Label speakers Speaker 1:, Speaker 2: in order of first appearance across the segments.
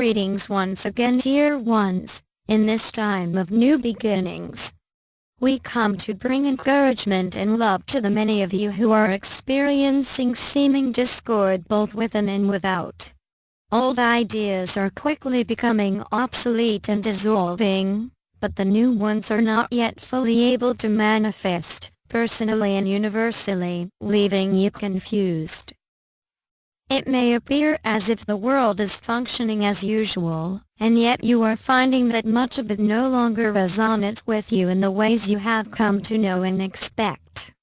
Speaker 1: Greetings once again, dear ones. In this time of new beginnings, we come to bring encouragement and love to the many of you who are experiencing seeming discord both within and without. Old ideas are quickly becoming obsolete and dissolving, but the new ones are not yet fully able to manifest, personally and universally, leaving you confused. It may appear as if the world is functioning as usual, and yet you are finding that much of it no longer resonates with you in the ways you have come to know and expect.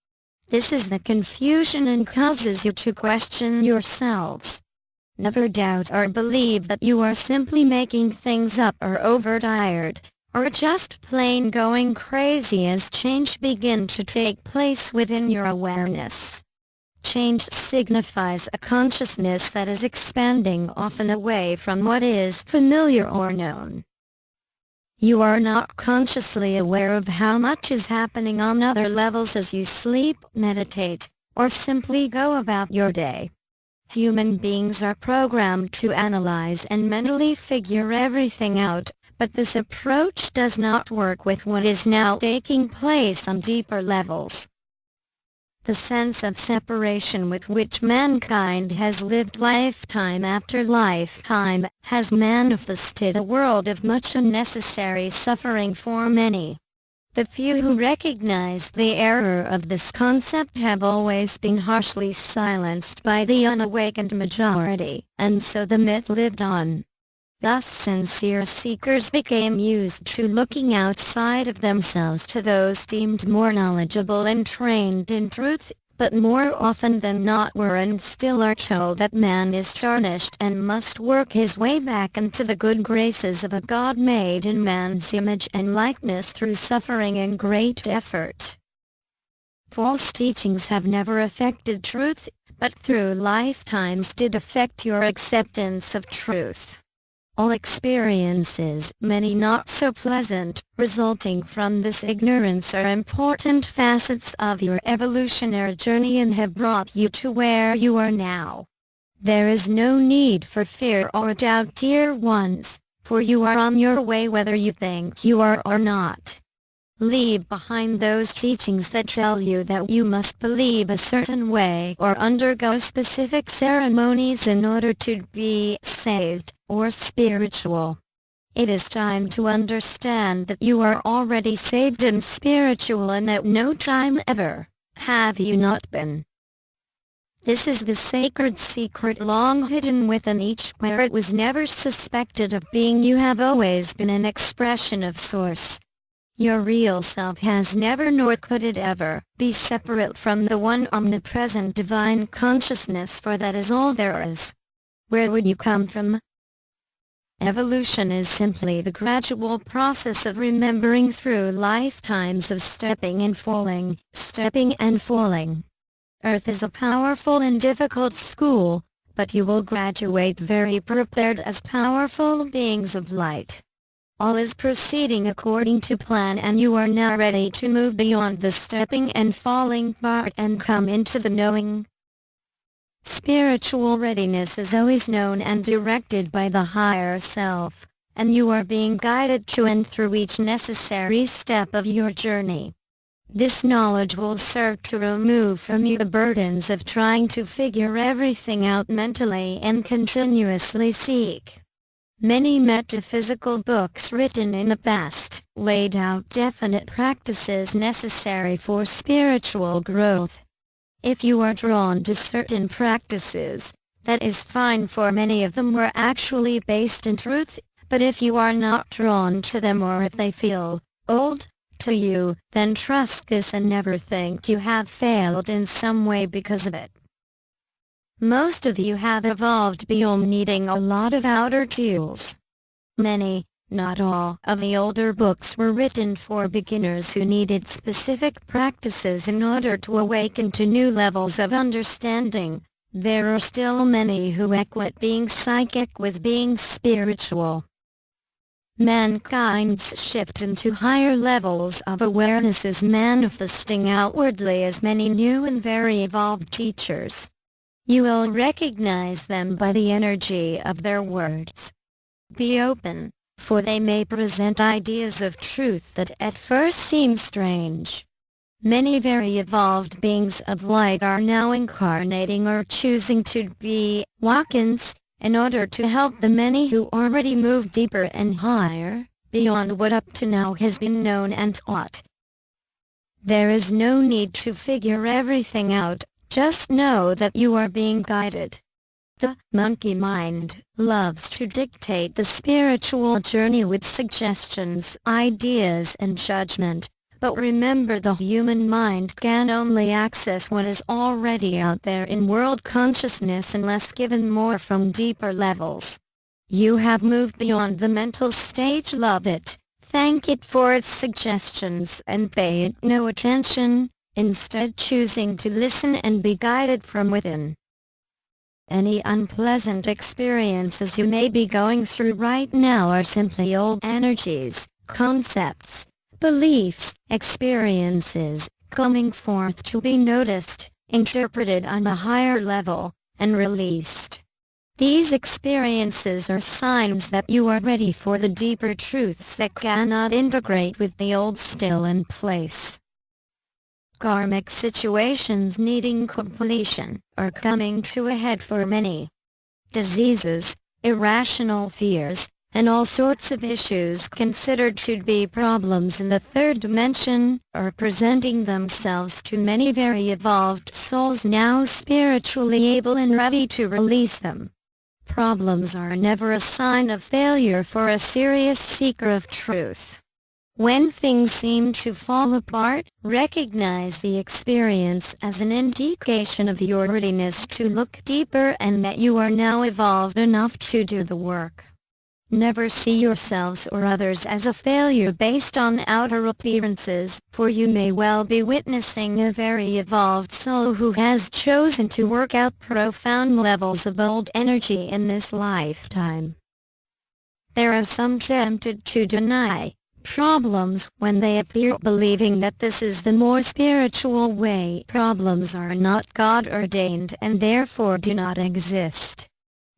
Speaker 1: This is the confusion and causes you to question yourselves. Never doubt or believe that you are simply making things up or overtired, or just plain going crazy as change begins to take place within your awareness. Change signifies a consciousness that is expanding often away from what is familiar or known. You are not consciously aware of how much is happening on other levels as you sleep, meditate, or simply go about your day. Human beings are programmed to analyze and mentally figure everything out, but this approach does not work with what is now taking place on deeper levels. The sense of separation with which mankind has lived lifetime after lifetime has manifested a world of much unnecessary suffering for many. The few who recognize the error of this concept have always been harshly silenced by the unawakened majority, and so the myth lived on. Thus sincere seekers became used to looking outside of themselves to those deemed more knowledgeable and trained in truth, but more often than not were and still are told that man is tarnished and must work his way back into the good graces of a God made in man's image and likeness through suffering and great effort. False teachings have never affected truth, but through lifetimes did affect your acceptance of truth. All experiences, many not so pleasant, resulting from this ignorance are important facets of your evolutionary journey and have brought you to where you are now. There is no need for fear or doubt, dear ones, for you are on your way whether you think you are or not. Leave behind those teachings that tell you that you must believe a certain way or undergo specific ceremonies in order to be saved or spiritual. It is time to understand that you are already saved and spiritual, and at no time ever have you not been. This is the sacred secret long hidden within each, where it was never suspected of being. You have always been an expression of Source. Your real self has never, nor could it ever, be separate from the one omnipresent divine consciousness, for that is all there is. Where would you come from? Evolution is simply the gradual process of remembering through lifetimes of stepping and falling, stepping and falling. Earth is a powerful and difficult school, but you will graduate very prepared as powerful beings of light. All is proceeding according to plan, and you are now ready to move beyond the stepping and falling part and come into the knowing. Spiritual readiness is always known and directed by the higher self, and you are being guided to and through each necessary step of your journey. This knowledge will serve to remove from you the burdens of trying to figure everything out mentally and continuously seek. Many metaphysical books written in the past laid out definite practices necessary for spiritual growth. If you are drawn to certain practices, that is fine, for many of them were actually based in truth, but if you are not drawn to them, or if they feel old to you, then trust this and never think you have failed in some way because of it. Most of you have evolved beyond needing a lot of outer tools. Many, not all, of the older books were written for beginners who needed specific practices in order to awaken to new levels of understanding. There are still many who equate being psychic with being spiritual. Mankind's shift into higher levels of awareness is manifesting outwardly as many new and very evolved teachers. You will recognize them by the energy of their words. Be open, for they may present ideas of truth that at first seem strange. Many very evolved beings of light are now incarnating or choosing to be walk-ins, in order to help the many who already move deeper and higher, beyond what up to now has been known and taught. There is no need to figure everything out, just know that you are being guided. The monkey mind loves to dictate the spiritual journey with suggestions, ideas and judgment, but remember the human mind can only access what is already out there in world consciousness unless given more from deeper levels. You have moved beyond the mental stage. Love it, thank it for its suggestions and pay it no attention, instead choosing to listen and be guided from within. Any unpleasant experiences you may be going through right now are simply old energies, concepts, beliefs, experiences, coming forth to be noticed, interpreted on a higher level, and released. These experiences are signs that you are ready for the deeper truths that cannot integrate with the old still in place. Karmic situations needing completion are coming to a head for many. Diseases, irrational fears, and all sorts of issues considered to be problems in the third dimension are presenting themselves to many very evolved souls now spiritually able and ready to release them. Problems are never a sign of failure for a serious seeker of truth. When things seem to fall apart, recognize the experience as an indication of your readiness to look deeper and that you are now evolved enough to do the work. Never see yourselves or others as a failure based on outer appearances, for you may well be witnessing a very evolved soul who has chosen to work out profound levels of old energy in this lifetime. There are some tempted to deny problems when they appear, believing that this is the more spiritual way. Problems are not God-ordained and therefore do not exist.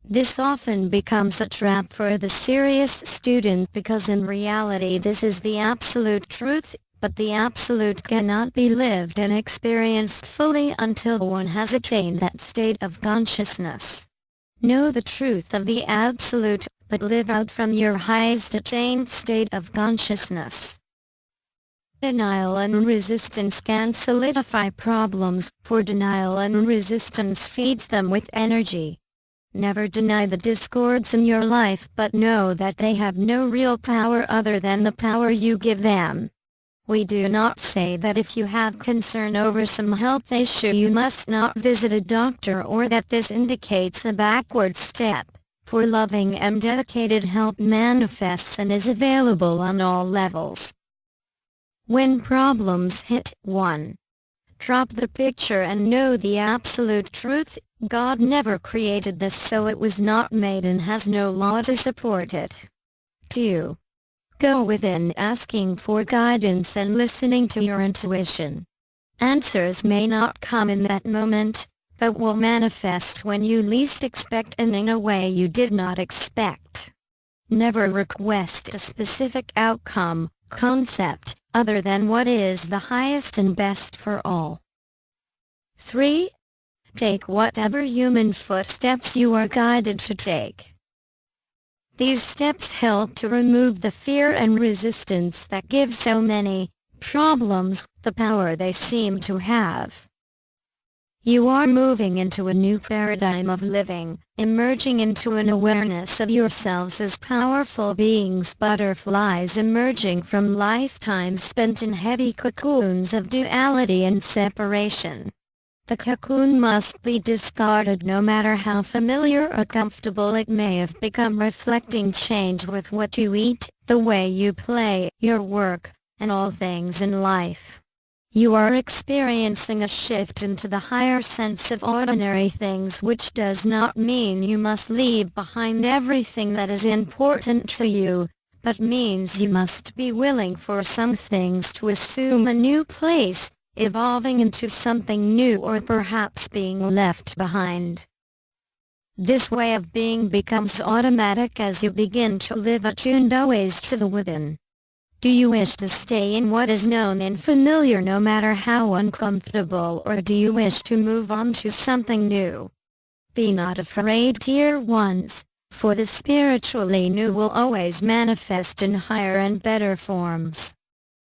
Speaker 1: This often becomes a trap for the serious student because in reality this is the absolute truth, but the absolute cannot be lived and experienced fully until one has attained that state of consciousness. Know the truth of the absolute, but live out from your highest attained state of consciousness. Denial and resistance can solidify problems, for denial and resistance feeds them with energy. Never deny the discords in your life, but know that they have no real power other than the power you give them. We do not say that if you have concern over some health issue you must not visit a doctor, or that this indicates a backward step, for loving and dedicated help manifests and is available on all levels. When problems hit, 1. Drop the picture and know the absolute truth. God never created this, so it was not made and has no law to support it. 2. Go within asking for guidance and listening to your intuition. Answers may not come in that moment, but will manifest when you least expect and in a way you did not expect. Never request a specific outcome, concept, other than what is the highest and best for all. 3. Take whatever human footsteps you are guided to take. These steps help to remove the fear and resistance that give so many problems the power they seem to have. You are moving into a new paradigm of living, emerging into an awareness of yourselves as powerful beings, butterflies emerging from lifetimes spent in heavy cocoons of duality and separation. The cocoon must be discarded no matter how familiar or comfortable it may have become, reflecting change with what you eat, the way you play, your work, and all things in life. You are experiencing a shift into the higher sense of ordinary things, which does not mean you must leave behind everything that is important to you, but means you must be willing for some things to assume a new place, evolving into something new, or perhaps being left behind. This way of being becomes automatic as you begin to live attuned always to the within. Do you wish to stay in what is known and familiar no matter how uncomfortable, or do you wish to move on to something new? Be not afraid, Tier 1s, for the spiritually new will always manifest in higher and better forms.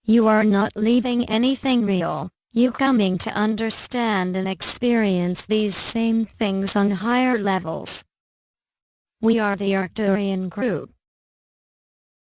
Speaker 1: You are not leaving anything real, you coming to understand and experience these same things on higher levels. We are the Arcturian Group.